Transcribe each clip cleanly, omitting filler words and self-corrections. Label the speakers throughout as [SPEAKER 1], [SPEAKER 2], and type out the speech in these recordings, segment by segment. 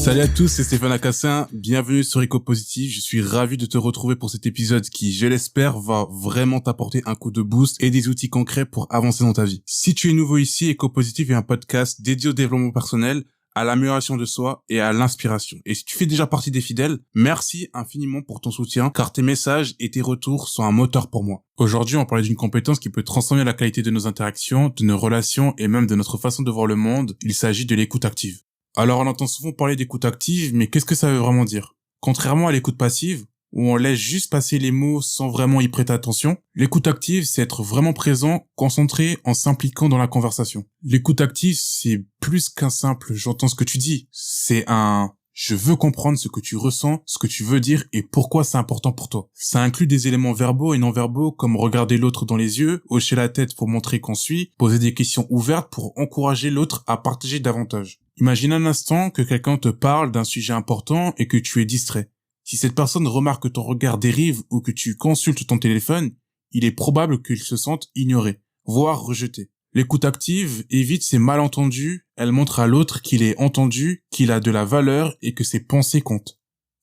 [SPEAKER 1] Salut à tous, c'est Stéphane Acassin, bienvenue sur Eco Positif. Je suis ravi de te retrouver pour cet épisode qui, je l'espère, va vraiment t'apporter un coup de boost et des outils concrets pour avancer dans ta vie. Si tu es nouveau ici, Eco Positif est un podcast dédié au développement personnel, à l'amélioration de soi et à l'inspiration. Et si tu fais déjà partie des fidèles, merci infiniment pour ton soutien, car tes messages et tes retours sont un moteur pour moi. Aujourd'hui, on va parler d'une compétence qui peut transformer la qualité de nos interactions, de nos relations et même de notre façon de voir le monde. Il s'agit de l'écoute active. Alors on entend souvent parler d'écoute active, mais qu'est-ce que ça veut vraiment dire? Contrairement à l'écoute passive, où on laisse juste passer les mots sans vraiment y prêter attention, l'écoute active, c'est être vraiment présent, concentré, en s'impliquant dans la conversation. L'écoute active, c'est plus qu'un simple « j'entends ce que tu dis », c'est un « je veux comprendre ce que tu ressens, ce que tu veux dire et pourquoi c'est important pour toi ». Ça inclut des éléments verbaux et non verbaux comme regarder l'autre dans les yeux, hocher la tête pour montrer qu'on suit, poser des questions ouvertes pour encourager l'autre à partager davantage. Imagine un instant que quelqu'un te parle d'un sujet important et que tu es distrait. Si cette personne remarque que ton regard dérive ou que tu consultes ton téléphone, il est probable qu'il se sente ignoré, voire rejeté. L'écoute active évite ces malentendus, elle montre à l'autre qu'il est entendu, qu'il a de la valeur et que ses pensées comptent.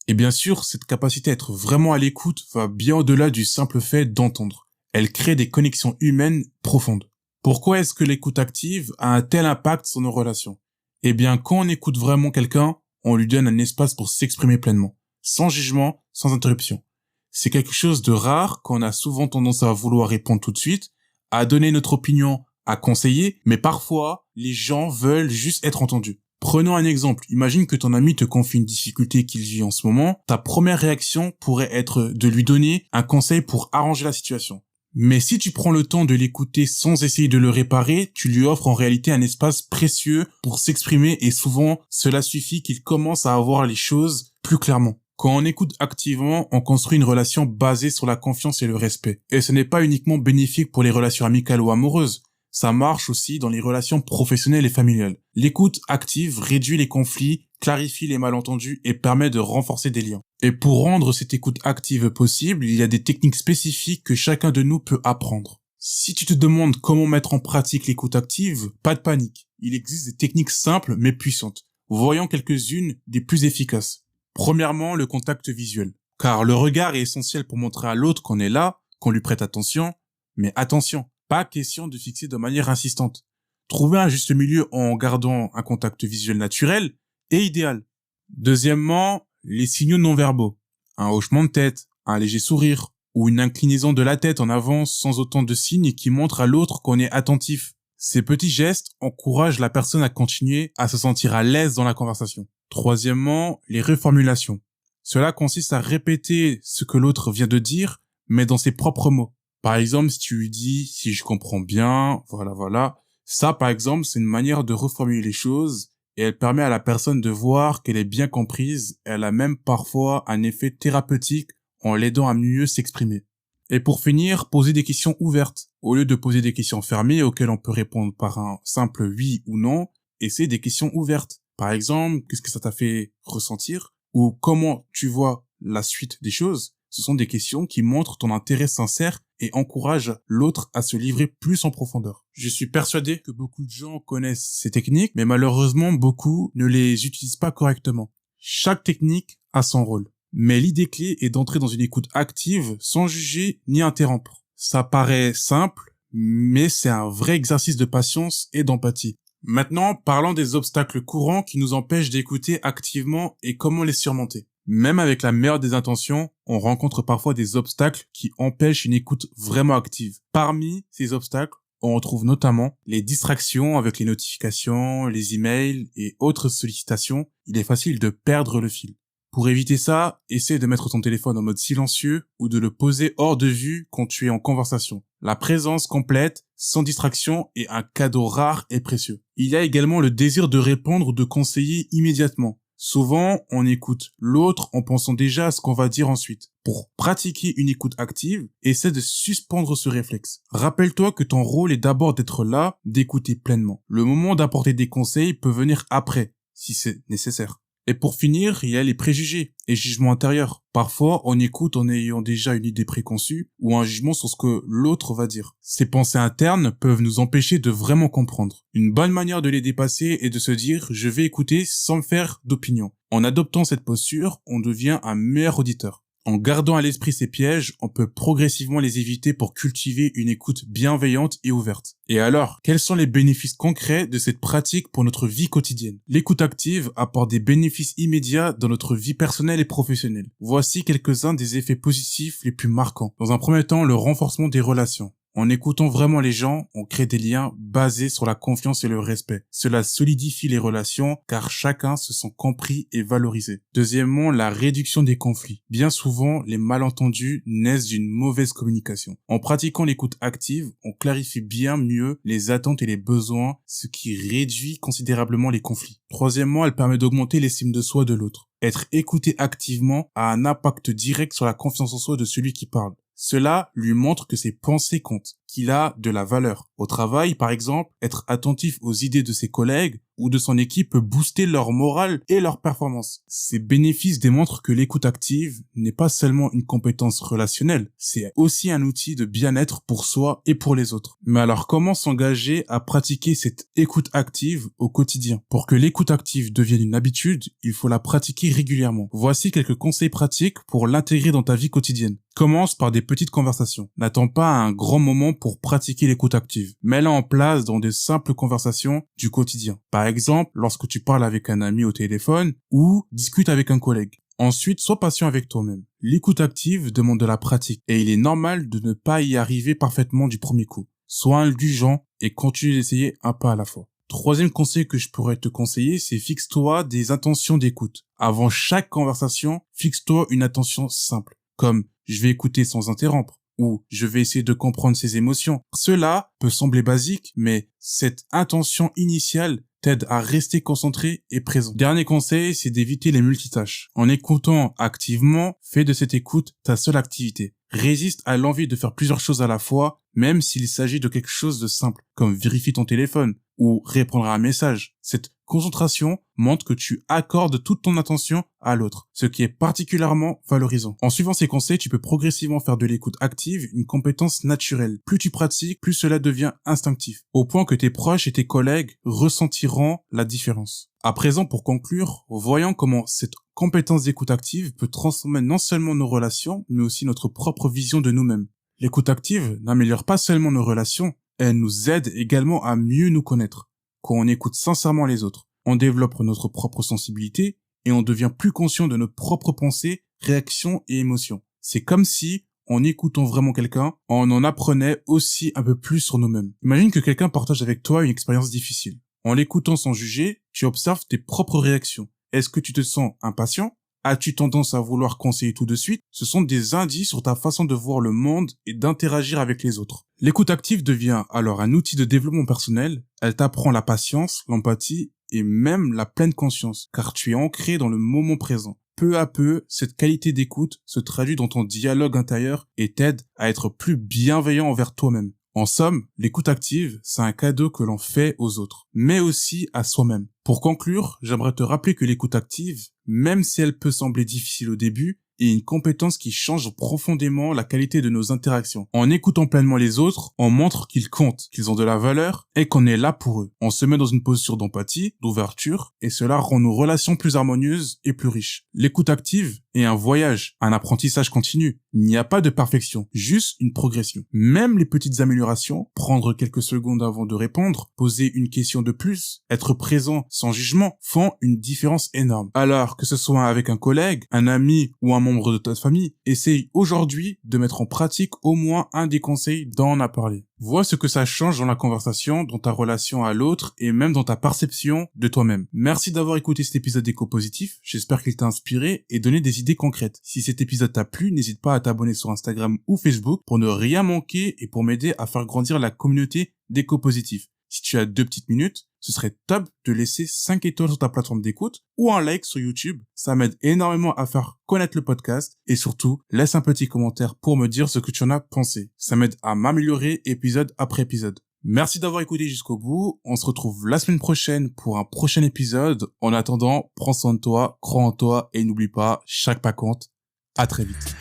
[SPEAKER 1] Et bien sûr, cette capacité à être vraiment à l'écoute va bien au-delà du simple fait d'entendre. Elle crée des connexions humaines profondes. Pourquoi est-ce que l'écoute active a un tel impact sur nos relations ? Eh bien, quand on écoute vraiment quelqu'un, on lui donne un espace pour s'exprimer pleinement, sans jugement, sans interruption. C'est quelque chose de rare qu'on a souvent tendance à vouloir répondre tout de suite, à donner notre opinion, à conseiller, mais parfois, les gens veulent juste être entendus. Prenons un exemple. Imagine que ton ami te confie une difficulté qu'il vit en ce moment. Ta première réaction pourrait être de lui donner un conseil pour arranger la situation. Mais si tu prends le temps de l'écouter sans essayer de le réparer, tu lui offres en réalité un espace précieux pour s'exprimer et souvent, cela suffit qu'il commence à voir les choses plus clairement. Quand on écoute activement, on construit une relation basée sur la confiance et le respect. Et ce n'est pas uniquement bénéfique pour les relations amicales ou amoureuses. Ça marche aussi dans les relations professionnelles et familiales. L'écoute active réduit les conflits, clarifie les malentendus et permet de renforcer des liens. Et pour rendre cette écoute active possible, il y a des techniques spécifiques que chacun de nous peut apprendre. Si tu te demandes comment mettre en pratique l'écoute active, pas de panique. Il existe des techniques simples mais puissantes. Voyons quelques-unes des plus efficaces. Premièrement, le contact visuel. Car le regard est essentiel pour montrer à l'autre qu'on est là, qu'on lui prête attention. Mais attention, pas question de fixer de manière insistante. Trouver un juste milieu en gardant un contact visuel naturel est idéal. Deuxièmement, les signaux non verbaux. Un hochement de tête, un léger sourire ou une inclinaison de la tête en avant sans autant de signes qui montrent à l'autre qu'on est attentif. Ces petits gestes encouragent la personne à continuer à se sentir à l'aise dans la conversation. Troisièmement, les reformulations. Cela consiste à répéter ce que l'autre vient de dire, mais dans ses propres mots. Par exemple, si tu lui dis « si je comprends bien, voilà ». Ça, par exemple, c'est une manière de reformuler les choses et elle permet à la personne de voir qu'elle est bien comprise. Elle a même parfois un effet thérapeutique en l'aidant à mieux s'exprimer. Et pour finir, poser des questions ouvertes. Au lieu de poser des questions fermées auxquelles on peut répondre par un simple oui ou non, essaie des questions ouvertes. Par exemple, qu'est-ce que ça t'a fait ressentir? Ou comment tu vois la suite des choses? Ce sont des questions qui montrent ton intérêt sincère et encouragent l'autre à se livrer plus en profondeur. Je suis persuadé que beaucoup de gens connaissent ces techniques, mais malheureusement, beaucoup ne les utilisent pas correctement. Chaque technique a son rôle. Mais l'idée clé est d'entrer dans une écoute active sans juger ni interrompre. Ça paraît simple, mais c'est un vrai exercice de patience et d'empathie. Maintenant, parlons des obstacles courants qui nous empêchent d'écouter activement et comment les surmonter. Même avec la meilleure des intentions, on rencontre parfois des obstacles qui empêchent une écoute vraiment active. Parmi ces obstacles, on retrouve notamment les distractions avec les notifications, les emails et autres sollicitations. Il est facile de perdre le fil. Pour éviter ça, essaie de mettre ton téléphone en mode silencieux ou de le poser hors de vue quand tu es en conversation. La présence complète, sans distraction, est un cadeau rare et précieux. Il y a également le désir de répondre ou de conseiller immédiatement. Souvent, on écoute l'autre en pensant déjà à ce qu'on va dire ensuite. Pour pratiquer une écoute active, essaie de suspendre ce réflexe. Rappelle-toi que ton rôle est d'abord d'être là, d'écouter pleinement. Le moment d'apporter des conseils peut venir après, si c'est nécessaire. Et pour finir, il y a les préjugés et jugements intérieurs. Parfois, on écoute en ayant déjà une idée préconçue ou un jugement sur ce que l'autre va dire. Ces pensées internes peuvent nous empêcher de vraiment comprendre. Une bonne manière de les dépasser est de se dire « je vais écouter sans me faire d'opinion ». En adoptant cette posture, on devient un meilleur auditeur. En gardant à l'esprit ces pièges, on peut progressivement les éviter pour cultiver une écoute bienveillante et ouverte. Et alors, quels sont les bénéfices concrets de cette pratique pour notre vie quotidienne? L'écoute active apporte des bénéfices immédiats dans notre vie personnelle et professionnelle. Voici quelques-uns des effets positifs les plus marquants. Dans un premier temps, le renforcement des relations. En écoutant vraiment les gens, on crée des liens basés sur la confiance et le respect. Cela solidifie les relations car chacun se sent compris et valorisé. Deuxièmement, la réduction des conflits. Bien souvent, les malentendus naissent d'une mauvaise communication. En pratiquant l'écoute active, on clarifie bien mieux les attentes et les besoins, ce qui réduit considérablement les conflits. Troisièmement, elle permet d'augmenter l'estime de soi de l'autre. Être écouté activement a un impact direct sur la confiance en soi de celui qui parle. Cela lui montre que ses pensées comptent, qu'il a de la valeur. Au travail, par exemple, être attentif aux idées de ses collègues ou de son équipe peut booster leur morale et leur performance. Ces bénéfices démontrent que l'écoute active n'est pas seulement une compétence relationnelle, c'est aussi un outil de bien-être pour soi et pour les autres. Mais alors comment s'engager à pratiquer cette écoute active au quotidien? Pour que l'écoute active devienne une habitude, il faut la pratiquer régulièrement. Voici quelques conseils pratiques pour l'intégrer dans ta vie quotidienne. Commence par des petites conversations. N'attends pas un grand moment pour pratiquer l'écoute active. Mets-la en place dans des simples conversations du quotidien. Par exemple, lorsque tu parles avec un ami au téléphone ou discutes avec un collègue. Ensuite, sois patient avec toi-même. L'écoute active demande de la pratique et il est normal de ne pas y arriver parfaitement du premier coup. Sois indulgent et continue d'essayer un pas à la fois. Troisième conseil que je pourrais te conseiller, c'est fixe-toi des intentions d'écoute. Avant chaque conversation, fixe-toi une intention simple, comme je vais écouter sans interrompre ou je vais essayer de comprendre ses émotions. Cela peut sembler basique, mais cette intention initiale t'aide à rester concentré et présent. Dernier conseil, c'est d'éviter les multitâches. En écoutant activement, fais de cette écoute ta seule activité. Résiste à l'envie de faire plusieurs choses à la fois, même s'il s'agit de quelque chose de simple, comme vérifier ton téléphone ou répondre à un message. Cette concentration montre que tu accordes toute ton attention à l'autre, ce qui est particulièrement valorisant. En suivant ces conseils, tu peux progressivement faire de l'écoute active une compétence naturelle. Plus tu pratiques, plus cela devient instinctif, au point que tes proches et tes collègues ressentiront la différence. À présent, pour conclure, voyons comment cette compétence d'écoute active peut transformer non seulement nos relations, mais aussi notre propre vision de nous-mêmes. L'écoute active n'améliore pas seulement nos relations, elle nous aide également à mieux nous connaître. Quand on écoute sincèrement les autres, on développe notre propre sensibilité et on devient plus conscient de nos propres pensées, réactions et émotions. C'est comme si, en écoutant vraiment quelqu'un, on en apprenait aussi un peu plus sur nous-mêmes. Imagine que quelqu'un partage avec toi une expérience difficile. En l'écoutant sans juger, tu observes tes propres réactions. Est-ce que tu te sens impatient? As-tu tendance à vouloir conseiller tout de suite? Ce sont des indices sur ta façon de voir le monde et d'interagir avec les autres. L'écoute active devient alors un outil de développement personnel. Elle t'apprend la patience, l'empathie et même la pleine conscience, car tu es ancré dans le moment présent. Peu à peu, cette qualité d'écoute se traduit dans ton dialogue intérieur et t'aide à être plus bienveillant envers toi-même. En somme, l'écoute active, c'est un cadeau que l'on fait aux autres, mais aussi à soi-même. Pour conclure, j'aimerais te rappeler que l'écoute active, même si elle peut sembler difficile au début, est une compétence qui change profondément la qualité de nos interactions. En écoutant pleinement les autres, on montre qu'ils comptent, qu'ils ont de la valeur et qu'on est là pour eux. On se met dans une posture d'empathie, d'ouverture, et cela rend nos relations plus harmonieuses et plus riches. L'écoute active est un voyage, un apprentissage continu. Il n'y a pas de perfection, juste une progression. Même les petites améliorations, prendre quelques secondes avant de répondre, poser une question de plus, être présent sans jugement, font une différence énorme. Alors que ce soit avec un collègue, un ami ou un membre de ta famille, essaye aujourd'hui de mettre en pratique au moins un des conseils dont on a parlé. Vois ce que ça change dans la conversation, dans ta relation à l'autre et même dans ta perception de toi-même. Merci d'avoir écouté cet épisode d'Éco-Positif. J'espère qu'il t'a inspiré et donné des idées concrètes. Si cet épisode t'a plu, n'hésite pas à t'abonner sur Instagram ou Facebook pour ne rien manquer et pour m'aider à faire grandir la communauté d'Éco-Positif. Si tu as 2 petites minutes, ce serait top de laisser 5 étoiles sur ta plateforme d'écoute ou un like sur YouTube. Ça m'aide énormément à faire connaître le podcast et surtout, laisse un petit commentaire pour me dire ce que tu en as pensé. Ça m'aide à m'améliorer épisode après épisode. Merci d'avoir écouté jusqu'au bout. On se retrouve la semaine prochaine pour un prochain épisode. En attendant, prends soin de toi, crois en toi et n'oublie pas, chaque pas compte. À très vite.